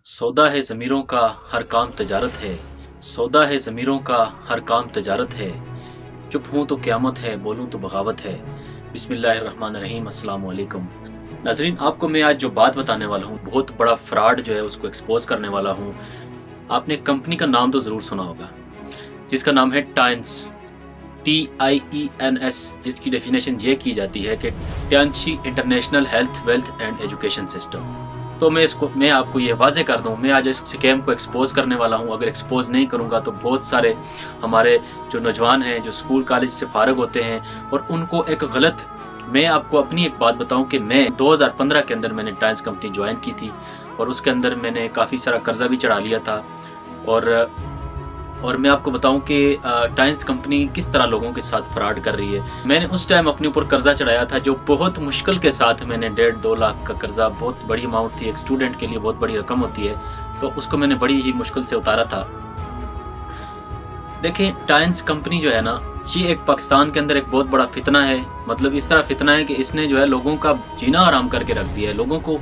सौदा है ज़मीरों का हर काम तजारत है, सौदा है ज़मीरों का हर काम तजारत है, चुप हूँ तो क़यामत है, बोलूँ तो बगावत है। बिस्मिल्लाहिर्रहमानिर्रहीम, अस्सलाम वालेकुम। नाज़रीन, आपको मैं आज जो बात बताने वाला हूँ, बहुत बड़ा फ्रॉड जो है उसको एक्सपोज़ करने वाला हूँ। आपने कंपनी का नाम तो ज़रूर सुना होगा, जिसका नाम है टाइन्स, TIENS, जिसकी डेफिनेशन ये की जाती है कि Tianshi international health wealth and education system. तो मैं आपको ये वाज़े कर दूं, मैं आज इस स्कैम को एक्सपोज करने वाला हूं। अगर एक्सपोज नहीं करूंगा तो बहुत सारे हमारे जो नौजवान हैं, जो स्कूल कॉलेज से फारग होते हैं और उनको एक गलत, मैं आपको अपनी एक बात बताऊं कि मैं 2015 के अंदर मैंने टाइन्स कंपनी ज्वाइन की थी और उसके अंदर मैंने काफ़ी सारा कर्जा भी चढ़ा लिया था। और मैं आपको बताऊं कि टाइन्स कंपनी किस तरह लोगों के साथ फ्रॉड कर रही है। मैंने उस टाइम अपने ऊपर कर्जा चढ़ाया था, जो बहुत मुश्किल के साथ मैंने 1.5-2 लाख का कर्जा, बहुत बड़ी अमाउंट थी, एक स्टूडेंट के लिए बहुत बड़ी रकम होती है, तो उसको मैंने बड़ी ही मुश्किल से उतारा था। देखें, टाइन्स कंपनी जो है ना, ये एक पाकिस्तान के अंदर एक बहुत बड़ा फितना है। मतलब इस तरह फितना है कि इसने जो है लोगों का जीना हराम करके रख दिया है। लोगों को,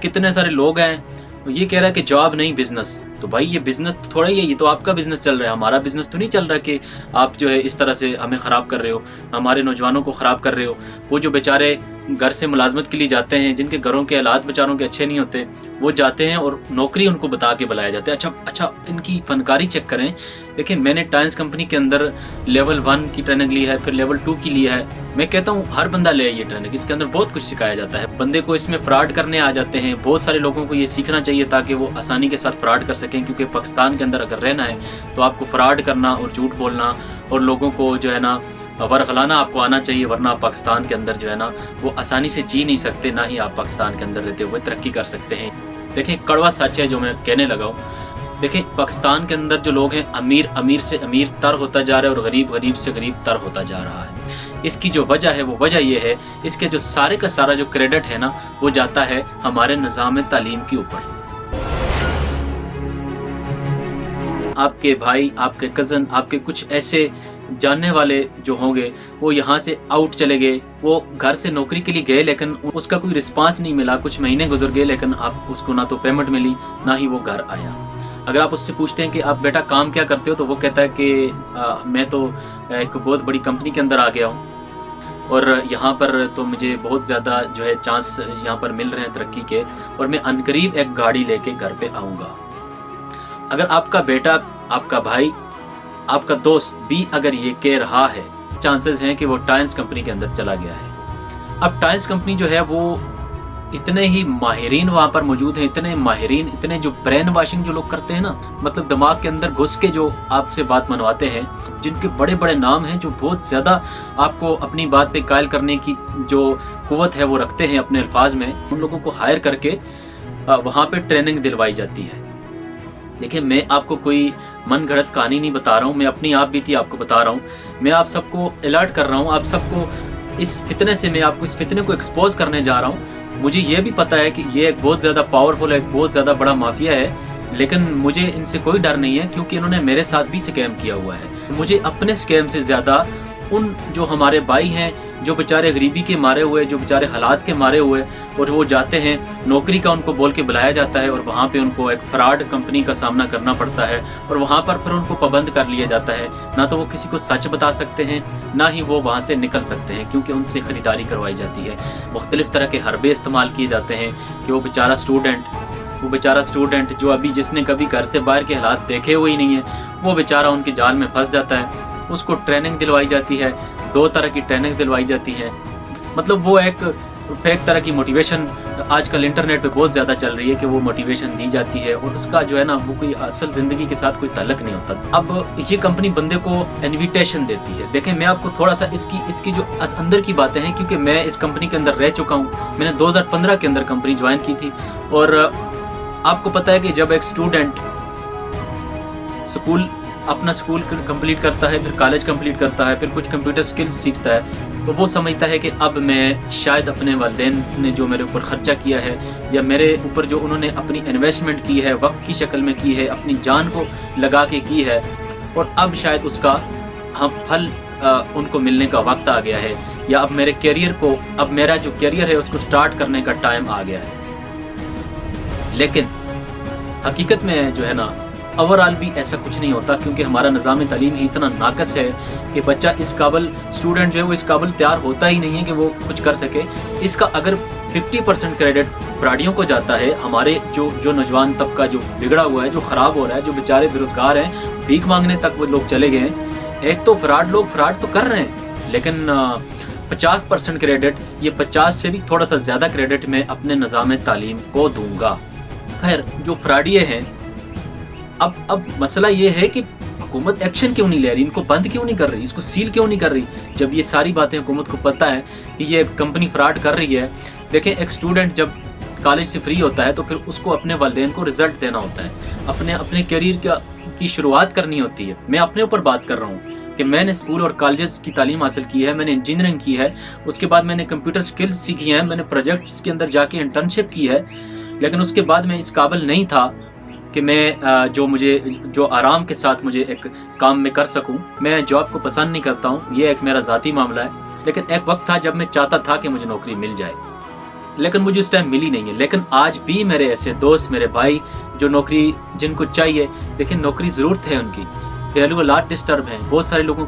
कितने सारे लोग हैं, ये कह रहा है कि जॉब नहीं बिजनेस। तो भाई ये बिजनेस तो थोड़ा ही है, ये तो आपका बिजनेस चल रहा है, हमारा बिजनेस तो नहीं चल रहा कि आप जो है इस तरह से हमें ख़राब कर रहे हो, हमारे नौजवानों को ख़राब कर रहे हो। वो जो बेचारे घर से मुलाजमत के लिए जाते हैं, जिनके घरों के हालात बेचारों के अच्छे नहीं होते, वो जाते हैं और नौकरी उनको बता के बुलाया जाता है। अच्छा, इनकी फनकारी चेक करें। देखिए, मैंने टाइन्स कंपनी के अंदर लेवल 1 की ट्रेनिंग ली है, फिर लेवल 2 की ली है। मैं कहता हूँ हर बंदा ले ये ट्रेनिंग, इसके अंदर बहुत कुछ सिखाया जाता है। बंदे को इसमें फ्रॉड करने आ जाते हैं। बहुत सारे लोगों को ये सीखना चाहिए ताकि वो आसानी के साथ फ्रॉड कर सकें, क्योंकि पाकिस्तान के अंदर अगर रहना है तो आपको फ्रॉड करना और झूठ बोलना और लोगों को जो है ना वरगलाना आपको आना चाहिए, वरना आप पाकिस्तान के अंदर जो है ना वो आसानी से जी नहीं सकते, ना ही आप पाकिस्तान के अंदर रहते हुए तरक्की कर सकते हैं। देखें, कड़वा सच है जो मैं कहने लगा हूँ। देखें, पाकिस्तान के अंदर जो लोग हैं, अमीर से अमीर तर होता जा रहा है और गरीब से गरीब तर होता जा रहा है। इसकी जो वजह है वो वजह ये है, इसके जो सारे का सारा जो क्रेडिट है ना, वो जाता है हमारे निज़ाम तालीम के ऊपर। आपके भाई, आपके कज़न, आपके कुछ ऐसे जानने वाले जो होंगे, वो यहाँ से आउट चले गए, वो घर से नौकरी के लिए गए, लेकिन उसका कोई रिस्पांस नहीं मिला। कुछ महीने गुजर गए, लेकिन आप उसको ना तो पेमेंट मिली, ना ही वो घर आया। अगर आप उससे पूछते हैं कि आप बेटा काम क्या करते हो, तो वो कहता है कि मैं तो एक बहुत बड़ी कंपनी के अंदर आ गया हूँ और यहाँ पर तो मुझे बहुत ज़्यादा जो है चांस यहाँ पर मिल रहे हैं तरक्की के, और मैं अनकरीब एक गाड़ी लेके घर पे आऊँगा। अगर आपका बेटा, आपका भाई, आपका दोस्त भी अगर ये कह रहा है, चांसेस हैं कि वो टाइन्स कंपनी के अंदर चला गया है। अब टाइन्स कंपनी जो है वो इतने ही माहिरीन वहाँ पर मौजूद हैं, इतने माहिरीन, इतने जो ब्रेन वॉशिंग जो लोग करते हैं ना, मतलब दिमाग के अंदर घुस के जो आपसे बात मनवाते हैं, जिनके बड़े बड़े नाम हैं, जो बहुत ज़्यादा आपको अपनी बात पे कायल करने की जो कुव्वत है वो रखते हैं अपने अल्फाज में, उन लोगों को हायर करके वहाँ पे ट्रेनिंग दिलवाई जाती है। देखिए, मैं आपको कोई मन घड़त कहानी नहीं बता रहा हूँ, मैं अपनी आप बीती आपको बता रहा हूँ। मैं आप सबको अलर्ट कर रहा हूँ, आप सबको इस फितने से, मैं आपको इस फितने को एक्सपोज करने जा रहा हूँ। मुझे ये भी पता है कि ये एक बहुत ज़्यादा पावरफुल, एक बहुत ज़्यादा बड़ा माफिया है, लेकिन मुझे इनसे कोई डर नहीं है, क्योंकि इन्होंने मेरे साथ भी स्कैम किया हुआ है। मुझे अपने स्कैम से ज़्यादा उन जो हमारे भाई हैं, जो बेचारे गरीबी के मारे हुए, जो बेचारे हालात के मारे हुए, और वो जाते हैं, नौकरी का उनको बोल के बुलाया जाता है और वहाँ पे उनको एक फ्रॉड कंपनी का सामना करना पड़ता है, और वहाँ पर फिर उनको पाबंद कर लिया जाता है। ना तो वो किसी को सच बता सकते हैं, ना ही वो वहाँ से निकल सकते हैं, क्योंकि उनसे ख़रीदारी करवाई जाती है। मुख्तलिफ़ तरह के हरबे इस्तेमाल किए जाते हैं कि वो बेचारा स्टूडेंट जो अभी, जिसने कभी घर से बाहर के हालात देखे हुए ही नहीं है, वो बेचारा उनके जाल में फंस जाता है। उसको ट्रेनिंग दिलवाई जाती है, 2 तरह की ट्रेनिंग दिलवाई जाती है। मतलब वो एक फेक तरह की मोटिवेशन आजकल इंटरनेट पे बहुत ज़्यादा चल रही है कि वो मोटिवेशन दी जाती है, और उसका जो है ना वो कोई असल ज़िंदगी के साथ कोई ताल्लुक नहीं होता। अब ये कंपनी बंदे को इनविटेशन देती है। देखें, मैं आपको थोड़ा सा इसकी जो अंदर की बातें हैं, क्योंकि मैं इस कंपनी के अंदर रह चुका हूँ। मैंने 2015 के अंदर कंपनी ज्वाइन की थी, और आपको पता है कि जब एक स्टूडेंट अपना स्कूल कंप्लीट करता है, फिर कॉलेज कंप्लीट करता है, फिर कुछ कंप्यूटर स्किल्स सीखता है, तो वो समझता है कि अब मैं शायद अपने वालिदैन ने जो मेरे ऊपर ख़र्चा किया है, या मेरे ऊपर जो उन्होंने अपनी इन्वेस्टमेंट की है, वक्त की शक्ल में की है, अपनी जान को लगा के की है, और अब शायद उसका फल उनको मिलने का वक्त आ गया है, या अब मेरा जो कैरियर है उसको स्टार्ट करने का टाइम आ गया है। लेकिन हकीकत में जो है ना, ओवरऑल भी ऐसा कुछ नहीं होता, क्योंकि हमारा निज़ाम तालीम ही इतना नाकस है कि बच्चा इस काबिल, स्टूडेंट जो है वो इस काबिल तैयार होता ही नहीं है कि वो कुछ कर सके। इसका अगर 50% क्रेडिट फ्राडियों को जाता है, हमारे जो नौजवान तबका जो बिगड़ा हुआ है, जो ख़राब हो रहा है, जो बेचारे बेरोज़गार हैं, भीख मांगने तक वो लोग चले गए हैं। एक तो लोग फ्रॉड तो कर रहे हैं, लेकिन 50% क्रेडिट, ये 50 से भी थोड़ा सा ज़्यादा क्रेडिट मैं अपने निज़ाम तालीम को दूंगा। खैर, जो फ्राडिये हैं, अब मसला ये है कि हुकूमत एक्शन क्यों नहीं ले रही, इनको बंद क्यों नहीं कर रही, इसको सील क्यों नहीं कर रही, जब ये सारी बातें हुकूमत को पता है कि ये कंपनी फ्रॉड कर रही है। देखें, एक स्टूडेंट जब कॉलेज से फ्री होता है तो फिर उसको अपने वालिदैन को रिजल्ट देना होता है, अपने करियर की शुरुआत करनी होती है। मैं अपने ऊपर बात कर रहा हूँ कि मैंने स्कूल और कॉलेजेस की तालीम हासिल की है, मैंने इंजीनियरिंग की है, उसके बाद मैंने कंप्यूटर स्किल्स सीखी हैं, मैंने प्रोजेक्ट्स के अंदर जाके इंटर्नशिप की है, लेकिन उसके बाद मैं इस काबिल नहीं था कि मैं जो आराम के साथ मुझे एक काम में कर सकूं। मैं जॉब को पसंद नहीं करता हूं, ये एक मेरा ज़ाती मामला है। लेकिन एक वक्त था जब मैं चाहता था कि मुझे नौकरी मिल जाए, लेकिन मुझे उस टाइम मिली नहीं है। लेकिन आज भी मेरे ऐसे दोस्त, मेरे भाई जो नौकरी जिनको चाहिए, लेकिन नौकरी ज़रूरत है उनकी, घरेलू हालात डिस्टर्ब हैं, बहुत सारे लोगों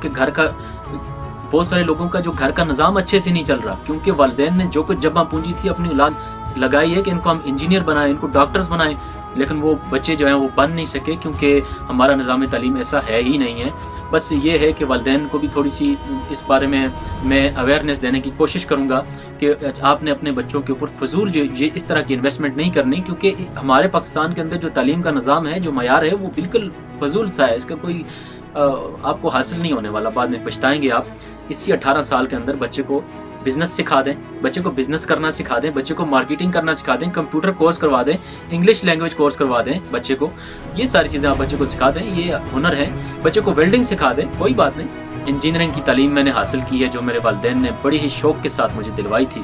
का जो घर का निज़ाम अच्छे से नहीं चल रहा, क्योंकि वालिदैन ने जो कुछ जमा पूंजी थी अपनी औलाद लगाई है कि इनको हम इंजीनियर बनाएं, इनको डॉक्टर्स बनाएं, लेकिन वो बच्चे जो हैं वो बन नहीं सके, क्योंकि हमारा निज़ाम तालीम ऐसा है ही नहीं है। बस ये है कि वालिदैन को भी थोड़ी सी इस बारे में मैं अवेयरनेस देने की कोशिश करूँगा कि आपने अपने बच्चों के ऊपर फजूल ये इस तरह की इन्वेस्टमेंट नहीं करनी, क्योंकि हमारे पाकिस्तान के अंदर जो तालीम का निज़ाम है, जो मयार है, वो बिल्कुल फजूल सा है, इसका कोई आपको हासिल नहीं होने वाला, बाद में पछताएंगे आप। इसी 18 साल के अंदर बच्चे को बिजनेस सिखा दें, बच्चे को बिजनेस करना सिखा दें, बच्चे को मार्केटिंग करना सिखा दें, कंप्यूटर कोर्स करवा दें, इंग्लिश लैंग्वेज कोर्स करवा दें बच्चे को, ये सारी चीज़ें आप बच्चे को सिखा दें, ये हुनर है। बच्चे को वेल्डिंग सिखा दें, कोई बात नहीं। इंजीनियरिंग की तालीम मैंने हासिल की है, जो मेरे वालिदैन ने बड़ी ही शौक के साथ मुझे दिलवाई थी,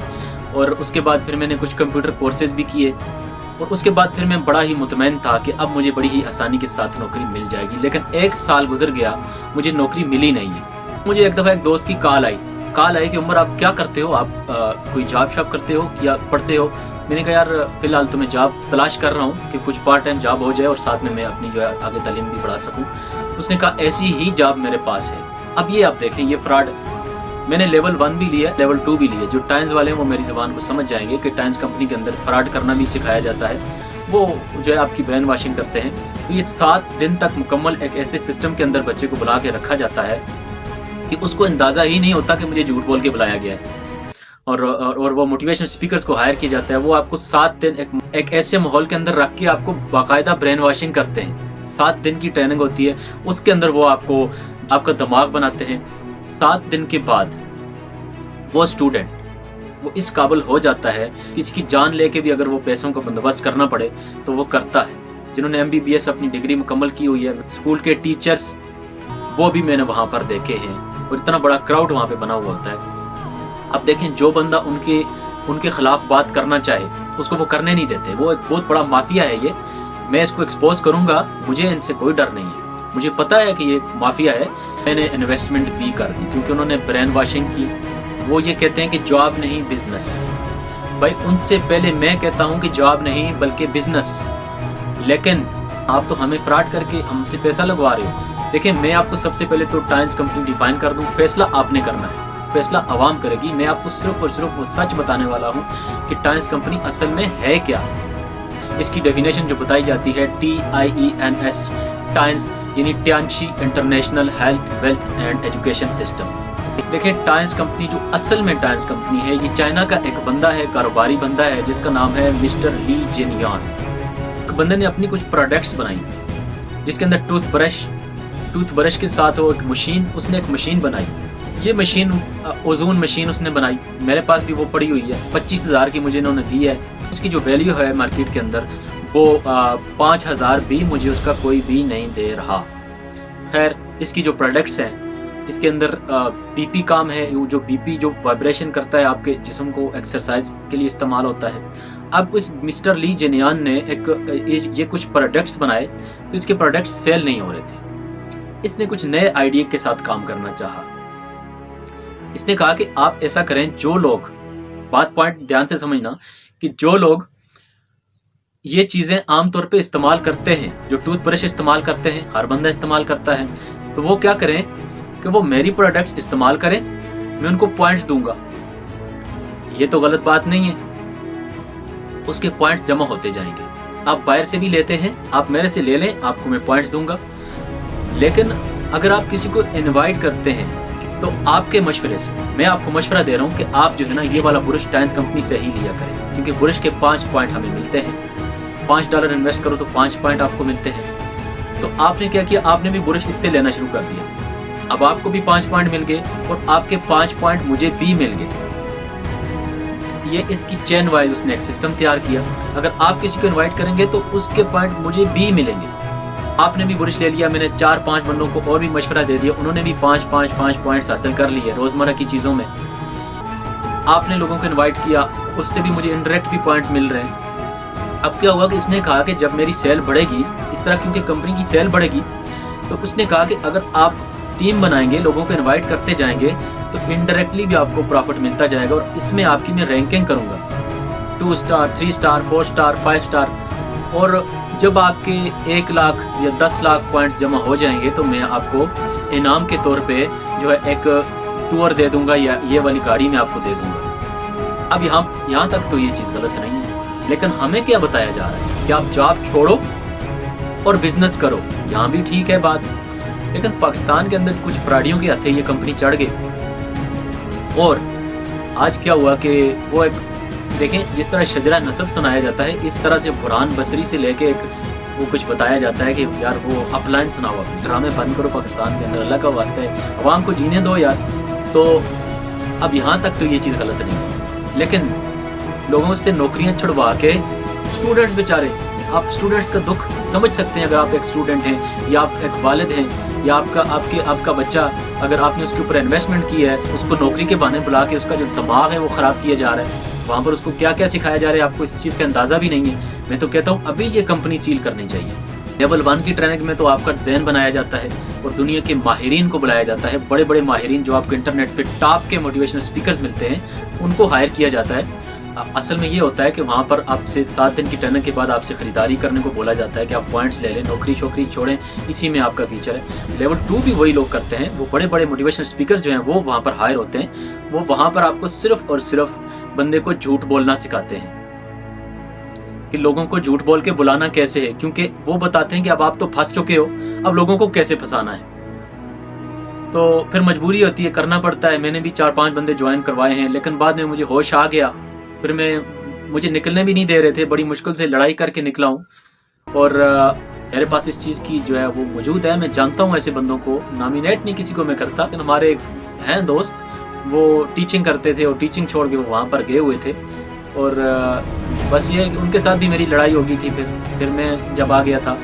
और उसके बाद फिर मैंने कुछ कंप्यूटर कोर्सेज भी किए, और उसके बाद फिर मैं बड़ा ही मुतमैन था कि अब मुझे बड़ी ही आसानी के साथ नौकरी मिल जाएगी। लेकिन 1 साल गुजर गया, मुझे नौकरी मिली नहीं है। मुझे एक दफ़ा एक दोस्त की कॉल आई कि उमर, आप क्या करते हो, आप कोई जॉब शॉप करते हो या पढ़ते हो? मैंने कहा, यार फिलहाल तो मैं जॉब तलाश कर रहा हूँ कि कुछ पार्ट टाइम जॉब हो जाए और साथ में मैं अपनी जो है आगे तालीम भी बढ़ा सकूँ। उसने कहा, ऐसी ही जॉब मेरे पास है। अब ये आप देखें, ये फ्रॉड। मैंने लेवल 1 भी लिया, लेवल 2 भी लिया। जो टाइम्स वाले हैं वो मेरी ज़ुबान को समझ जाएंगे कि टाइम्स कंपनी के अंदर फ्रॉड करना भी सिखाया जाता है, वो जो है आपकी ब्रेन वॉशिंग करते हैं। तो ये 7 दिन तक मुकम्मल एक ऐसे सिस्टम के अंदर बच्चे को बुला के रखा जाता है कि उसको अंदाज़ा ही नहीं होता कि मुझे झूठ बोल के बुलाया गया है, और वो मोटिवेशन स्पीकर्स को हायर किया जाता है। वो आपको 7 दिन एक ऐसे माहौल के अंदर रख के आपको बाकायदा ब्रेन वॉशिंग करते हैं। 7 दिन की ट्रेनिंग होती है, उसके अंदर वो आपका दिमाग बनाते हैं। 7 दिन के बाद वो स्टूडेंट वो इस काबिल हो जाता है, किसी की जान लेके भी अगर वो पैसों का बंदोबस्त करना पड़े तो वो करता है। जिन्होंने MBBS अपनी डिग्री मुकम्मल की हुई है, स्कूल के टीचर्स, वो भी मैंने वहाँ पर देखे हैं, और इतना बड़ा क्राउड वहाँ पे बना हुआ होता है। अब देखें, जो बंदा उनके खिलाफ बात करना चाहे उसको वो करने नहीं देते। वो एक बहुत बड़ा माफिया है ये। मैं इसको एक्सपोज करूँगा, मुझे इनसे कोई डर नहीं है, मुझे पता है कि ये माफिया है। मैंने इन्वेस्टमेंट भी कर दी क्योंकि उन्होंने ब्रेन वॉशिंग की। वो ये कहते हैं कि जॉब नहीं बिजनेस। भाई, उनसे पहले मैं कहता हूँ कि जॉब नहीं बल्कि बिजनेस, लेकिन आप तो हमें फ्रॉड करके हमसे पैसा लगवा रहे हो। देखिए, मैं आपको सबसे पहले तो टाइम्स कंपनी डिफाइन कर दूं, फैसला आपने करना है, फैसला आवाम करेगी। मैं आपको सिर्फ और सिर्फ वो सच बताने वाला हूं कि टाइम्स कंपनी असल में है क्या। इसकी डेफिनेशन जो बताई जाती है TIENS, टाइम्स यानी Tianshi international health wealth and education system. देखिए, टाइम्स कंपनी जो असल में टाइम्स कंपनी है, ये चाइना का एक बंदा है, कारोबारी बंदा है, जिसका नाम है मिस्टर ली जेनियान। एक बंदे ने अपनी कुछ प्रोडक्ट्स बनाई, जिसके अंदर टूथब्रश के साथ वो एक मशीन, उसने एक मशीन बनाई। ये मशीन ओजोन मशीन उसने बनाई, मेरे पास भी वो पड़ी हुई है, 25,000 की मुझे इन्होंने दी है। उसकी जो वैल्यू है मार्केट के अंदर वो 5,000 भी मुझे उसका कोई भी नहीं दे रहा। खैर, इसकी जो प्रोडक्ट्स हैं, इसके अंदर BP काम है, जो BP जो वाइब्रेशन करता है आपके जिस्म को, एक्सरसाइज के लिए इस्तेमाल होता है। अब इस मिस्टर ली जेनियान ने ये कुछ प्रोडक्ट्स बनाए, तो इसके प्रोडक्ट्स सेल नहीं हो रहे थे। इसने कुछ नए आइडिया के साथ काम करना चाहा। इसने कहा कि आप ऐसा करें, जो लोग, बात पॉइंट ध्यान से समझना, कि जो लोग ये चीज़ें आम तौर पे इस्तेमाल करते हैं, जो टूथ ब्रश इस्तेमाल करते हैं, हर बंदा इस्तेमाल करता है, तो वो क्या करें कि वो मेरी प्रोडक्ट्स इस्तेमाल करें, मैं उनको पॉइंट्स दूंगा। ये तो गलत बात नहीं है, उसके पॉइंट्स जमा होते जाएंगे। आप बाहर से भी लेते हैं, आप मेरे से ले लें, आपको मैं पॉइंट्स दूंगा। लेकिन अगर आप किसी को इनवाइट करते हैं तो आपके मशवरे से, मैं आपको मशवरा दे रहा हूँ कि आप जो है ना ये वाला ब्रश टाइन्स कंपनी से ही लिया करें, क्योंकि ब्रश के 5 पॉइंट हमें मिलते हैं। $5 इन्वेस्ट करो तो 5 पॉइंट आपको मिलते हैं। तो आपने क्या किया, आपने भी ब्रश इससे लेना शुरू कर दिया। अब आपको भी 5 पॉइंट मिल गए और आपके 5 पॉइंट मुझे भी मिल गए। ये इसकी चेन वाइज उसने एक सिस्टम तैयार किया। अगर आप किसी को इनवाइट करेंगे तो उसके पॉइंट मुझे भी मिलेंगे। आपने भी ब्रश ले लिया, मैंने 4-5 बंदों को और भी मशवरा दे दिया, उन्होंने भी 5 पॉइंट्स हासिल कर लिए रोजमर्रा की चीजों में। आपने लोगों को इनवाइट किया, उससे भी मुझे इनडायरेक्ट भी पॉइंट मिल रहे हैं। अब क्या हुआ कि इसने कहा कि जब मेरी सेल बढ़ेगी इस तरह, क्योंकि कंपनी की सेल बढ़ेगी, तो उसने कहा कि अगर आप टीम बनाएंगे, लोगों को इन्वाइट करते जाएंगे, तो इनडायरेक्टली भी आपको प्रॉफिट मिलता जाएगा और इसमें आपकी मैं रैंकिंग करूंगा 2 स्टार, 3 स्टार, 4 स्टार, 5 स्टार। और जब आपके 1 लाख या 10 लाख पॉइंट्स जमा हो जाएंगे तो मैं आपको इनाम के तौर पे जो है एक टूर दे दूंगा या ये वाली गाड़ी में आपको दे दूंगा। अब यहाँ तक तो ये चीज़ गलत नहीं है, लेकिन हमें क्या बताया जा रहा है कि आप जॉब छोड़ो और बिजनेस करो। यहाँ भी ठीक है बात, लेकिन पाकिस्तान के अंदर कुछ फ्रॉडियों के हाथे ये कंपनी चढ़ गई। और आज क्या हुआ कि वो एक, देखें, जिस तरह शजरा नसब सुनाया जाता है, इस तरह से बुरहान बसरी से लेके एक वो कुछ बताया जाता है कि यार वो अपलाइन सुनाओ, अपने ड्रामे बंद करो पाकिस्तान के अंदर, अल्लाह का वास्ता है, अवाम को जीने दो यार। तो अब यहाँ तक तो ये चीज़ गलत नहीं है, लेकिन लोगों से नौकरियाँ छुड़वा के स्टूडेंट्स बेचारे, आप स्टूडेंट्स का दुख समझ सकते हैं। अगर आप एक स्टूडेंट हैं या आप एक वालिद हैं या आपका बच्चा, अगर आपने उसके ऊपर इन्वेस्टमेंट की है, उसको नौकरी के बहाने बुला के उसका जो दिमाग है वो ख़राब किया जा रहा है, वहाँ पर उसको क्या क्या सिखाया जा रहा है आपको इस चीज़ का अंदाज़ा भी नहीं है। मैं तो कहता हूँ अभी ये कंपनी सील करनी चाहिए। लेवल 1 की ट्रेनिंग में तो आपका जहन बनाया जाता है और दुनिया के माहिरीन को बुलाया जाता है, बड़े बड़े माहिरीन जो आपको इंटरनेट पे टॉप के मोटिवेशनल स्पीकर्स मिलते हैं, उनको हायर किया जाता है। असल में ये होता है कि वहाँ पर आपसे 7 दिन की ट्रेनिंग के बाद आपसे खरीदारी करने को बोला जाता है कि आप पॉइंट्स ले लें, नौकरी छोकरी छोड़ें, इसी में आपका फ्यूचर है। लेवल 2 भी वही लोग करते हैं, वो बड़े बड़े मोटिवेशनल स्पीकर जो हैं वो वहाँ पर हायर होते हैं। वो वहाँ पर आपको सिर्फ और सिर्फ बंदे को झूठ बोलना सिखाते हैं कि लोगों को झूठ बोल के बुलाना कैसे है, क्योंकि वो बताते हैं कि अब आप तो फंस चुके हो, अब लोगों को कैसे फंसाना है। तो फिर मजबूरी होती है, करना पड़ता है। मैंने भी 4-5 बंदे ज्वाइन करवाए हैं, लेकिन बाद में मुझे होश आ गया, फिर मुझे निकलने भी नहीं दे रहे थे, बड़ी मुश्किल से लड़ाई करके निकला हूँ। और मेरे पास इस चीज़ की जो है वो मौजूद है। मैं जानता हूँ ऐसे बंदों को, नॉमिनेट नहीं किसी को मैं करता, लेकिन हमारे हैं दोस्त, वो टीचिंग करते थे और टीचिंग छोड़ के वो वहाँ पर गए हुए थे। और बस ये है कि उनके साथ भी मेरी लड़ाई हो गई थी। फिर मैं जब आ गया था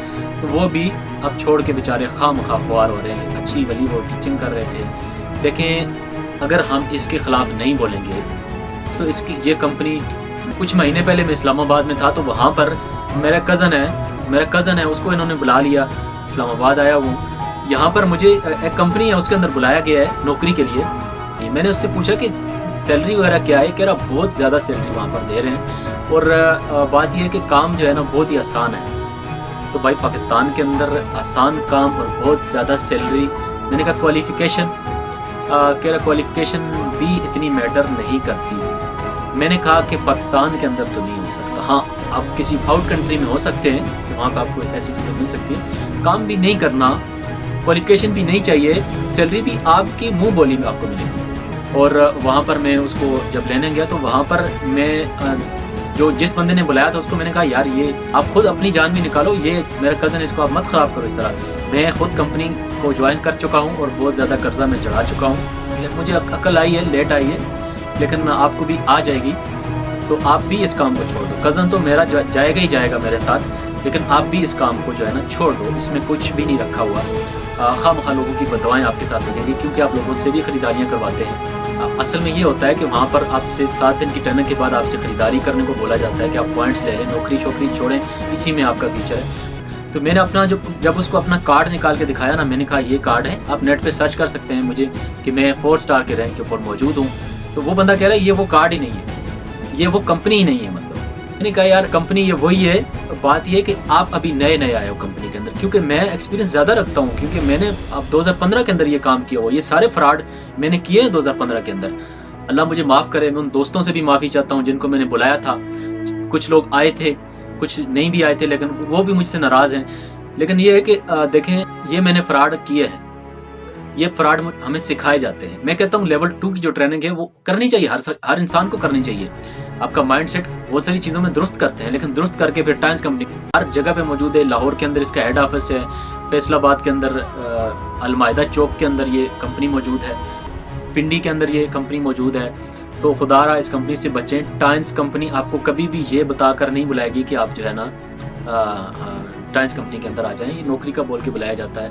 तो वो भी अब छोड़ के बेचारे खामखा ख्वार हो रहे हैं। अच्छी भली वो टीचिंग कर रहे थे। देखें, अगर हम इसके ख़िलाफ़ नहीं बोलेंगे तो ये कंपनी, कुछ महीने पहले मैं इस्लामाबाद में था तो वहाँ पर मेरा कज़न है, उसको इन्होंने बुला लिया, इस्लामाबाद आया हूँ। यहाँ पर मुझे एक कंपनी है उसके अंदर बुलाया गया है नौकरी के लिए। मैंने उससे पूछा कि सैलरी वगैरह क्या है, कह रहा बहुत ज़्यादा सैलरी वहाँ पर दे रहे हैं और बात यह है कि काम जो है ना बहुत ही आसान है। तो भाई पाकिस्तान के अंदर आसान काम और बहुत ज़्यादा सैलरी, मैंने कहा क्वालिफ़िकेशन, कह रहा क्वालिफ़िकेशन भी इतनी मैटर नहीं करती। मैंने कहा कि पाकिस्तान के अंदर तो नहीं हो सकता। हाँ, आप किसी आउट कंट्री में हो सकते हैं कि वहाँ पर आपको ऐसी चीज़ें मिल सकती है। काम भी नहीं करना, क्वालिफिकेशन भी नहीं चाहिए, सैलरी भी आपकी मुंह बोली में आपको मिलेगी। और वहाँ पर मैं उसको जब लेने गया तो वहाँ पर मैं जिस बंदे ने बुलाया था उसको मैंने कहा यार ये आप खुद अपनी जान भी निकालो, ये मेरा कज़न, इसको आप मत ख़राब करो इस तरह। मैं खुद कंपनी को ज्वाइन कर चुका हूँ और बहुत ज़्यादा कर्जा में चढ़ा चुका हूँ। मुझे अकल आई है, लेट आई है, लेकिन आपको भी आ जाएगी। तो आप भी इस काम को छोड़ दो। कज़न तो मेरा जाएगा ही जाएगा मेरे साथ, लेकिन आप भी इस काम को जो है ना छोड़ दो। इसमें कुछ भी नहीं रखा हुआ। खामखा लोगों की बदवाएं आपके साथ लगेंगी, क्योंकि आप लोगों से भी खरीदारियाँ करवाते हैं। असल में ये होता है कि वहाँ पर आपसे 7 दिन की ट्रेनिंग के बाद आपसे खरीदारी करने को बोला जाता है कि आप पॉइंट्स ले लें, नौकरी छोकरी छोड़ें, इसी में आपका फ्यूचर है। तो मैंने अपना जब उसको अपना कार्ड निकाल के दिखाया ना, मैंने कहा ये कार्ड है, आप नेट पे सर्च कर सकते हैं मुझे कि मैं 4 स्टार के रैंक के ऊपर मौजूद हूँ। तो वो बंदा कह रहा है ये वो कार्ड ही नहीं है, ये वो कंपनी ही नहीं है। मतलब मैंने कहा यार कंपनी ये वही है بات یہ ہے کہ آپ ابھی نئے نئے آئے ہو کمپنی کے اندر، کیونکہ میں ایکسپیرینس زیادہ رکھتا ہوں، کیونکہ میں نے اب 2015 کے اندر یہ کام کیا ہوا، یہ سارے فراڈ میں نے کیے ہیں 2015 کے اندر۔ اللہ مجھے معاف کرے، میں ان دوستوں سے بھی معافی چاہتا ہوں جن کو میں نے بلایا تھا، کچھ لوگ آئے تھے کچھ نہیں بھی آئے تھے، لیکن وہ بھی مجھ سے ناراض ہیں۔ لیکن یہ ہے کہ دیکھیں یہ میں نے فراڈ کیے ہیں، یہ فراڈ ہمیں سکھائے جاتے ہیں۔ میں کہتا ہوں لیول 2 کی جو ٹریننگ ہے وہ کرنی چاہیے، ہر انسان کو کرنی چاہیے۔ آپ کا مائنڈ سیٹ بہت ساری چیزوں میں درست کرتے ہیں، لیکن درست کر کے پھر ٹائمز کمپنی ہر جگہ پہ موجود ہے۔ لاہور کے اندر اس کا ہیڈ آفس ہے، فیصل آباد کے اندر المائدہ چوک کے اندر یہ کمپنی موجود ہے، پنڈی کے اندر یہ کمپنی موجود ہے۔ تو خدا رہا اس کمپنی سے بچیں۔ ٹائمز کمپنی آپ کو کبھی بھی یہ بتا کر نہیں بلائے گی کہ آپ جو ہے نا ٹائمز کمپنی کے اندر آ جائیں، یہ نوکری کا بول کے بلایا جاتا ہے۔